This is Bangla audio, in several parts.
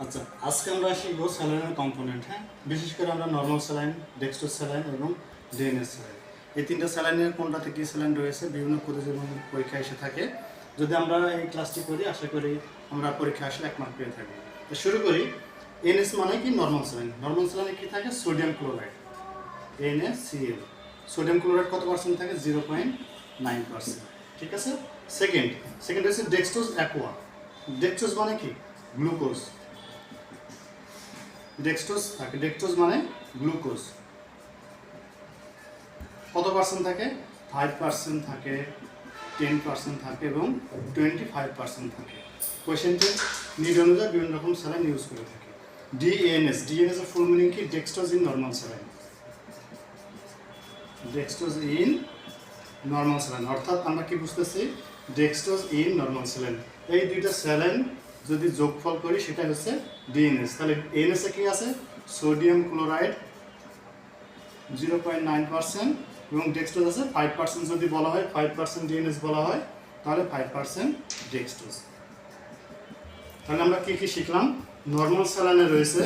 আচ্ছা, আজকে আমরা শিখবো স্যালাইনের কম্পোনেন্ট। হ্যাঁ, বিশেষ করে আমরা নর্মাল স্যালাইন, ডেক্সট্রোজ স্যালাইন এবং ডিএনএস স্যালাইন, এই তিনটা স্যালাইনের কোনটাতে কী স্যালাইন রয়েছে বিভিন্ন প্রতিযোগিতামূলক পরীক্ষা এসে থাকে। যদি আমরা এই ক্লাসটি করি, আশা করি আমরা পরীক্ষা আসলে 1 মার্ক পেয়ে থাকবো। তো শুরু করি। এনএস মানে কি? Normal saline. নর্মাল স্যালাইনে কী থাকে? Sodium chloride, NaCl। Sodium chloride কত পার্সেন্ট থাকে? 0.9%। ঠিক আছে। সেকেন্ড হচ্ছে ডেক্সট্রোজ অ্যাকোয়া। ডেক্সট্রোজ মানে কি? গ্লুকোজ। ডেক্সট্রোজ থাকে, ডেক্সট্রোজ মানে গ্লুকোজ। কত পার্সেন্ট থাকে? 5% থাকে, 10% থাকে এবং 25% থাকে। কোয়েশ্চেনটি নিড অনুযায়ী বিভিন্ন রকম স্যালাইন ইউজ করে থাকে। ডিএনএস এর ফুল মিনিং কি? Dextrose in normal saline. Dextrose in normal saline অর্থাৎ আমরা কি বুঝতেছি? ডেক্সট্রোজ ইন নর্মাল স্যালাইন, এই দুইটা স্যালাইন যদি যোগফল করি সেটা হচ্ছে ডিএনএস। তাহলে এনএসে কি আছে? সোডিয়াম ক্লোরাইড 0.9% এবং ডেক্সট্রোজ আছে 5%। যদি বলা হয় 5% ডিএনএস বলা হয় তাহলে 5% ডেক্সট্রোজ। তাহলে আমরা কি কি শিখলাম? নর্মাল স্যালাইনে রয়েছে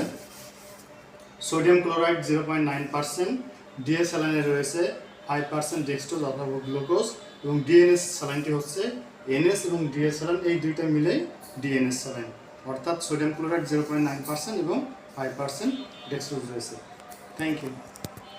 সোডিয়াম ক্লোরাইড 0.9%, ডিএস স্যালাইনে রয়েছে 5% ডেক্সট্রোজ অথবা গ্লুকোজ এবং ডিএনএস স্যালাইনটি হচ্ছে এনএস এবং ডিএস স্যালাইন, এই দুইটা মিলেই ডিএনএস স্যালাইন। অর্থাৎ সোডিয়াম ক্লোরাইড 0.9% এবং 5% ডেক্সট্রোজ রয়েছে। Thank you.